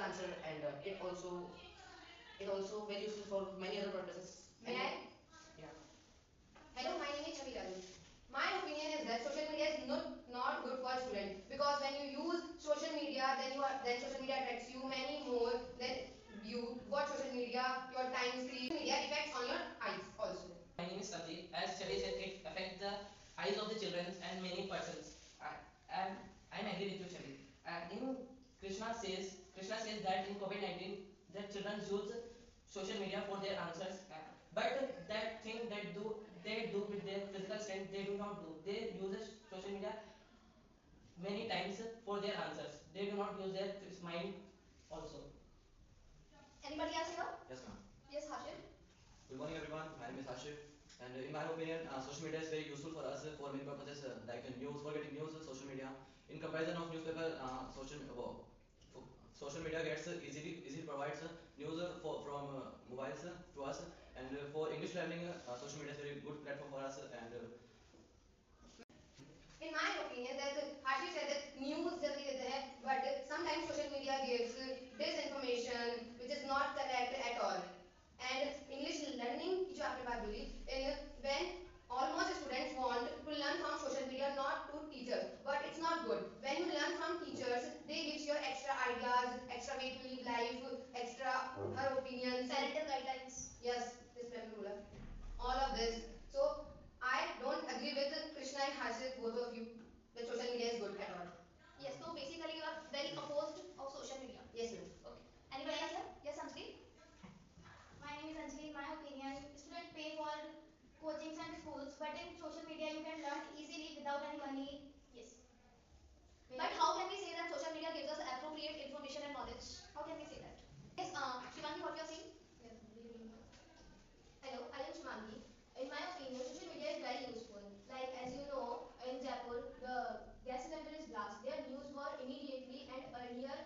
answer, and it also very useful for many other purposes. May I? Yeah. Hello, my name is Chavi Ravi. My opinion is that social media is not good for students, because when you use social media, then social media attracts you many more than you watch social media, your time screen. Media effects on your eyes also. My name is Sandeep. As Chavi said, it affects the eyes of the children and many persons. And I'm agree with you, Chavi. In Krishna says that in COVID-19, that children use social media for their answers. But that thing that they do with their physical strength, they do not do. They use social media many times for their answers. They do not use their mind also. Anybody else here? Yes, ma'am. Yes, Hashim. Good morning, everyone. My name is Hashif, and in my opinion, social media is very useful for us for many purposes, like news, for getting news, social media. In comparison of newspaper, social media gets easily provides news from mobiles to us, and for English learning, social media is very good platform for us. And In my opinion, that Hashi said that news जल्दी देते हैं, but sometimes social media gives disinformation which is not correct at all. And English learning की जो आपने बात बोली, when almost students want to learn from social media, not to teachers, but it's not good. When you learn from teachers, they give you extra ideas, extra way to live life, extra her opinions, parental guidelines. Yes, this member all of this. So I don't agree with Krishna and Harshit, both of you, that social media is good at all. Yes, so basically you are very opposed of social media. Yes, ma'am. Okay. Anybody else here? Yes, Anjali. My name is Anjali. In my opinion, students pay for coachings and schools, but in social media you can learn easily without any money. Yes. But how can we say that social media gives us appropriate information and knowledge? How can we say that? Yes, Shivangi, what you are saying? Yes, really. Hello, I am Shivangi. In my opinion, social media is very useful. Like as you know, in Jaipur, the gas cylinder is blast. Their news were immediately and earlier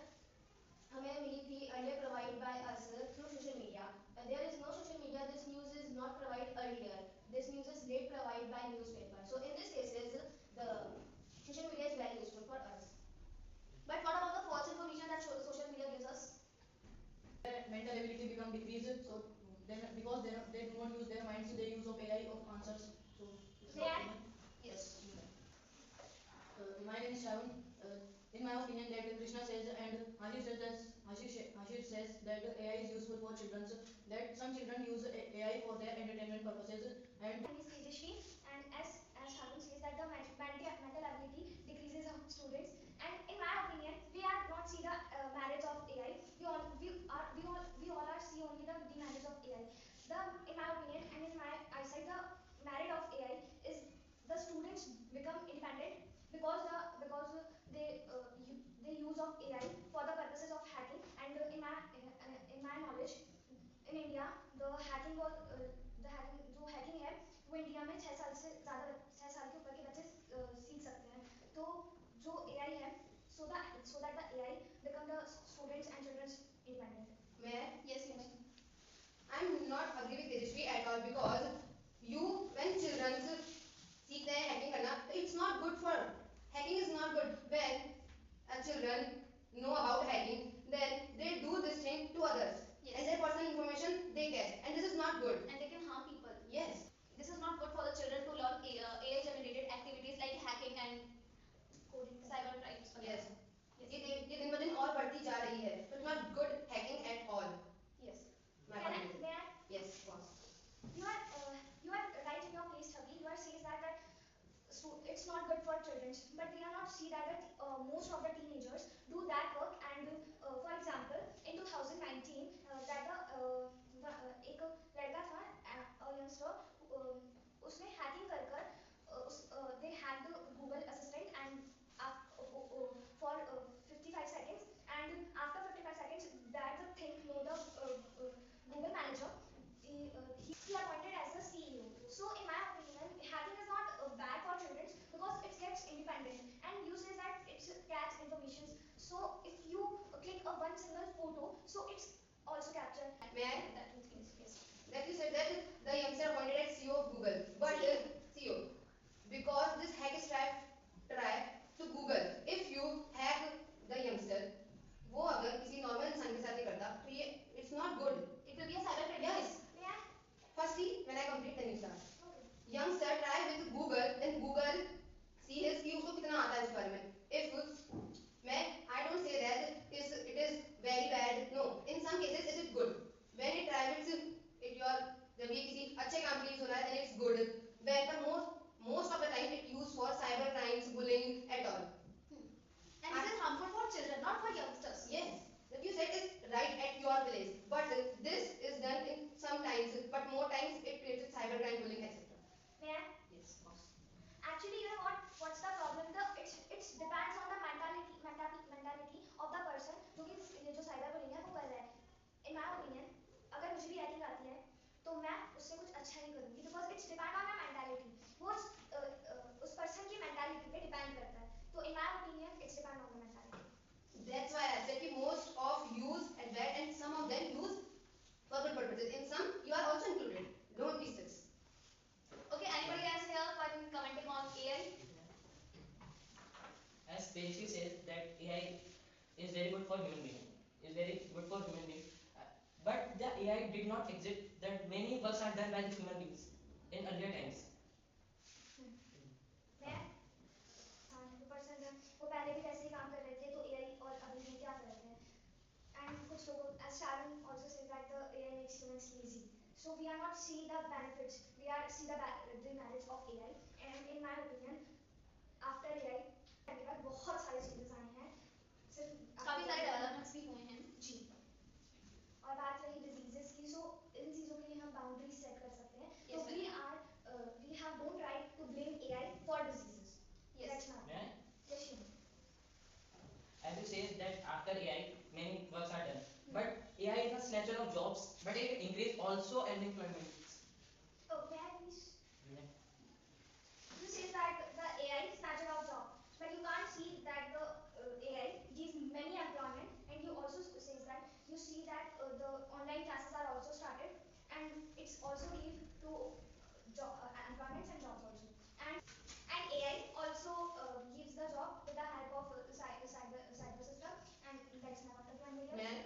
हमें मिली थी earlier provided by us through social media. There is no social media. This news is not provided earlier. This news is late provided by newspaper. So in this cases, the social media is very useful for us. But what about the false information that social media gives us? Their mental ability become decreased, so then because they do not use their minds, they use of AI of answers. So May I? Yes. my name is Shravan. In my opinion, that Krishna says and Ashish says that AI is useful for children. That some children use AI for their entertainment purposes, and My name is Tejashvi, and as Shabam says that the mental ability decreases of students. And in my opinion, we are not see the merits of AI. We all are see only the demerits of AI. In my opinion and in my eyesight, the merit of AI is the students become independent, because they use of AI for the purposes of hacking. And in my knowledge, in India the hacking जो hacking है वो India में 6 साल से ज़्यादा 6 साल के ऊपर के बच्चे सीख सकते हैं. तो जो AI है, so that the AI become the students and children's independent. May I? Yes, you may. I'm not agree with Tejashvi at all, because when children सीखते हैं hacking करना, it's not good for hacking is not good. When children know about hacking, then they do this thing to others. Yes. And their personal information they get, and this is not good. And they can harm people. Yes. This is not good for the children to learn AI generated activities like hacking and coding, cyber crimes. Yes. Yes. ये दिन ब दिन और बढ़ती जा रही है, so it's not good hacking at all. Yes. My Can I? opinion. May I? Yes, boss. You are right in your place, Chavi. You are says that it's not good for children, but we are not see that most of the teenagers do that work. And for example, in 2019, एक लड़का था, a youngster, उसने hacking they hacked the Google Assistant and for 55 seconds, and after 55 seconds that the thing know the Google manager, he appointed as the CEO. So in my opinion, hacking is not bad for children, because it gets independent. And you say that it's catch information. So if you click a one single photo, so it's also capture. May I? That means yes. That you said that the youngster appointed as CEO of Google, but CEO, because this hack is try to Google. If you hack the youngster, वो अगर किसी normal इंसान for youngsters. Yes, that you said is right at your place, but this is done in sometimes, but more times it creates cybercrime, bullying, etc. May I? Yes, of course. Actually, you know what? What's the problem? It's depends on the mentality of the person जो कि ये जो cyber bullying है वो कर रहा है. In my opinion, अगर मुझे भी हैकिंग आती है तो मैं उससे कुछ अच्छा नहीं करूँगी because it's depend on my mentality. वो उस person की mentality पे depend करता है. तो in my opinion, it's depend on the mentality. That's why I said that most of use at bad and some of them use for good purposes. In some, you are also included. Don't be strict. Okay, anybody else here for commenting on AI? As Tejasvi says that AI is very good for human being, is very good for human being. But the AI did not exist that many works are done by the human beings in earlier times. मैं 100% है. वो पहले भी वैसे ही काम कर रहे थे तो AI और अभी में क्या फर्क है? And कुछ लोगों as Sharon also says that the AI makes humans lazy. So we are not see the benefits. We are see the merits of AI. And in my opinion, after AI के बाद बहुत सारे changes आए हैं. सिर्फ काफी सारे developments भी हुए हैं. जी. और बात रही diseases की, so इन चीजों के लिए हम boundaries set कर सकते हैं. Yes, तो we have no right to blame AI for diseases. Yes. That's not. May I? Yes, Shiva. As you say that after AI many works are done. But AI is a snatcher of jobs, but it increase also unemployment. Oh, may I please? You say that the AI snatches our job, but you can't see that the AI gives many employment, and you also says that you see that the online classes are also started, and it's also give to employments and jobs also. And AI also gives the job with the help of cyber system, and that's my point of view. Man,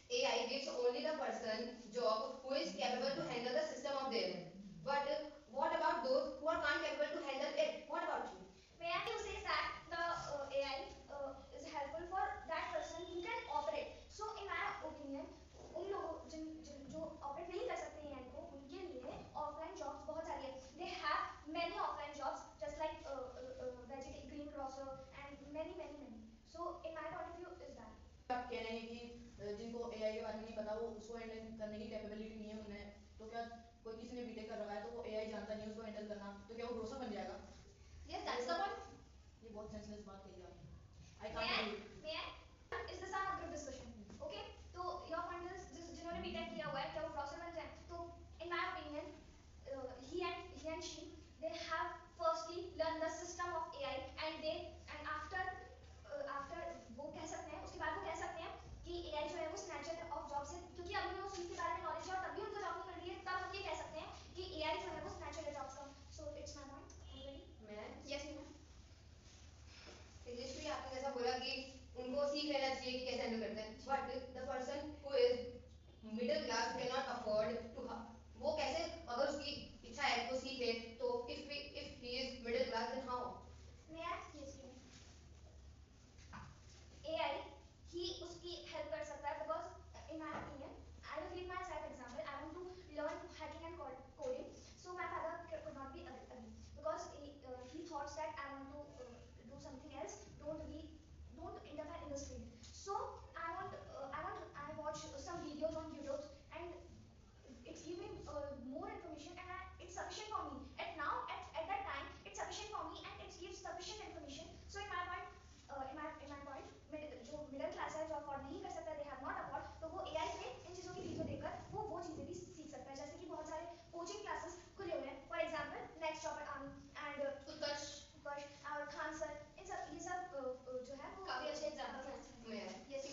AI gives only the person job who is capable to handle the system of their. But what about those who are can't capable to handle it? What about you? May I say that the AI is helpful for that person who can operate. So in my opinion, उन लोगों जो operate नहीं कर सकते हैं AI को, उनके लिए offline jobs बहुत सारी है. They have many offline jobs just like greengrocer and many. So in my point of view is that. आप कह रहे हैं कि जिनको AI के बारे में नहीं पता वो उसको हैंडल करने की कैपेबिलिटी नहीं है उन्हें, तो क्या कोई किसी ने बीटेक कर रखा है तो वो AI जानता नहीं है उसको हैंडल करना, तो क्या वो भरोसा बन जाएगा? Yes, that's the point. ये बहुत सेंसलेस बात कही आपने. I can't agree. May I? Is this a group discussion? Okay? तो your point is जिन्होंने बीटेक किया हुआ है क्या वो browser बन जाए? तो in my opinion, he and she they have firstly learned the system of AI and after वो कह सकते हैं उसके बाद वो कह सकते हैं कि AI जो है वो snatcher of jobs है, क्योंकि अभी उन्हें उस चीज के बारे में knowledge है और तब भी उनको जॉब नहीं मिल रही है, तब हम ये कह सकते हैं कि AI जो है वो snatcher है jobs का. So it's my point. Are you ready? Man, Yes, ma'am. तेजस्वी आपने जैसा बोला कि उनको सीख लेना चाहिए कि कैसे हैंडल करते हैं. But the person who is middle class cannot afford to वो कैसे अगर उसकी इच्छा है तो सीखे तो if he is middle class then how? May I? Yes, ma'am. AI ही उसकी help कर सकता है because in my opinion, I will give myself example. I want to learn hacking and coding. So my father could not be agree because he thought that I want to do something else. Don't interfere in this field. So I watch some videos on YouTube and it's giving more information and it's sufficient for me. At that time, it's sufficient for me and it gives sufficient information. So in my point, जो middle class है जो afford नहीं कर सकता, they have not afford, तो वो AI से इन चीजों की वीडियो देखकर वो चीजें भी सीख सकता है. जैसे कि बहुत सारे कोचिंग क्लासेस खुले हुए हैं. For example next job and Utkarsh और खान सर, ये सब जो है वो काफी अच्छे एग्जांपल हैं. Yes,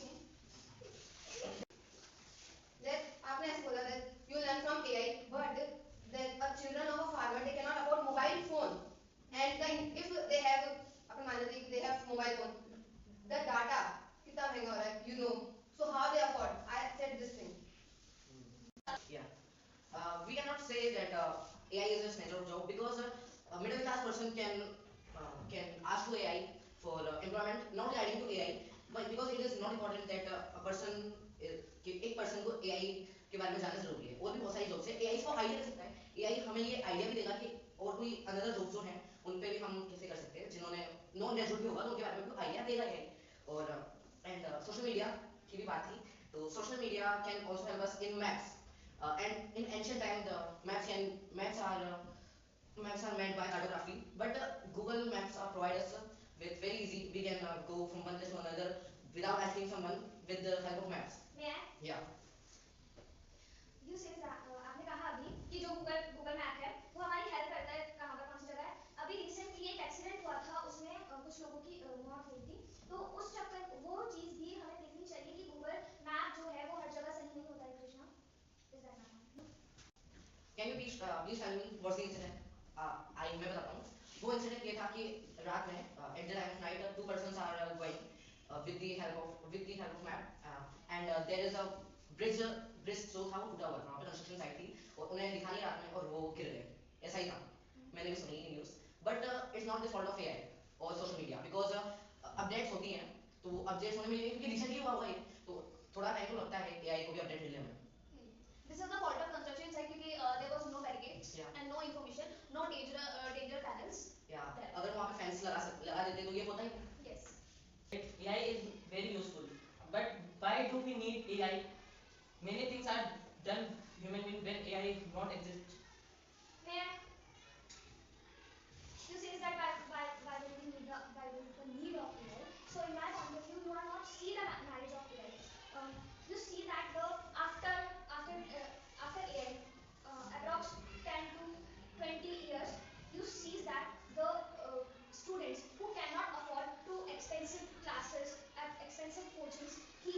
that आपने ऐसे बोला that you learn from AI, but that children of a farmer they cannot afford mobile phone, and then if they have अपन मान लेते हैं कि they have mobile phone, the data कितना महंगा हो रहा है, you know, so how they afford? I said this thing. Yeah. We cannot say that AI is a snatcher of job because a middle class person can ask to AI for employment, not regarding to AI, but because it is not important that a person एक person को AI के बारे में जानना जरूरी है. और भी बहुत सारी जॉब्स है. AI इसको आइडिया दे सकता है. AI हमें ये आइडिया भी देगा कि और कोई अनदर जॉब्स जो हैं उन पे भी हम कैसे कर सकते हैं जिन्होंने नॉन ग्रेजुएट भी होगा तो उनके बारे में आइडिया देगा ही। और एंड सोशल मीडिया की भी बात थी, तो social media can also help us in maps and in ancient time the maps are made by cartography, but Google Maps are provide us with very easy. We can go from one place to another without asking someone with the help of maps. May I? Yeah. You says that आपने कहा अभी कि जो Google map है वो हमारी help करता है कहाँ पर कौन सी जगह है। अभी रिसेंटली एक एक्सीडेंट हुआ था, उसमें कुछ लोगों की मौत हुई थी, तो उस चक्कर वो चीज़ भी हमें देखनी चाहिए कि गूगल मैप जो है वो हर जगह सही नहीं होता है। Krishna, is that ma'am? Can you please tell me what's the incident? मैं बताता हूँ। वो इंसिडेंट ये था कि रात में at the time of night two persons are going with the help of map and there is a bridge जो था वो टूटा हुआ था, वहाँ पे कंस्ट्रक्शन साइट थी और उन्हें दिखा नहीं रात में और वो गिर गए, ऐसा ही था। मैंने भी सुनी news, but it's not the fault of AI और सोशल मीडिया बिकॉज अपडेट्स होती हैं, तो अपडेट्स होने में क्योंकि रिसेंटली हुआ हुआ है तो थोड़ा टाइम तो लगता है एआई को भी अपडेट मिलने में। This is the fault of construction site क्योंकि there was no barricades Yeah. and no information, no danger panels. Yeah. There. अगर वहाँ पे फेंस लगा देते तो ये होता ही नहीं। Yes. AI is very useful, but why do we need AI? Many things are done human being when AI not exist. May I? You says that why do we need the need of AI? So in my point of view, you are not see the marriage of AI. You see that the after AI, approx 10 to 20 years, you see that the students who cannot afford to expensive classes, expensive coachings, he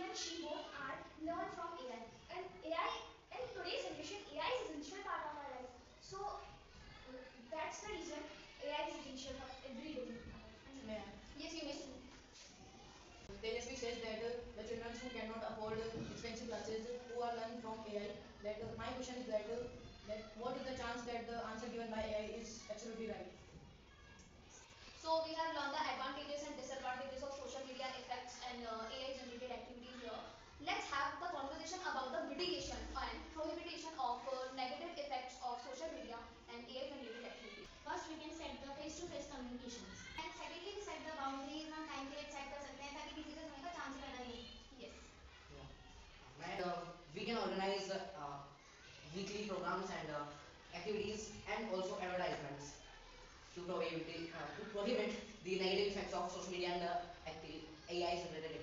and she both are learn from AI. And AI in today's generation, AI is essential part of our life. So that's the reason AI is essential for every day. May I? Yes, you may speak. Tejasvi says that the children who cannot afford expensive classes who are learning from AI. That my question is that what is the chance that the answer given by AI is absolutely right? So we have learned the advantages and disadvantages of social media effects and AI generated activities here. Let's have the conversation about the mitigation and prohibition of negative effects of social media and AI generated activities. First, we can set the face-to-face communications. And secondly, we set the boundaries हम time के लिए set कर सकते हैं ताकि diseases होने का chance ही पैदा नहीं हो. Yes. And we can organize weekly programs and activities and also advertisements to prohibit the negative effects of social media and AI generated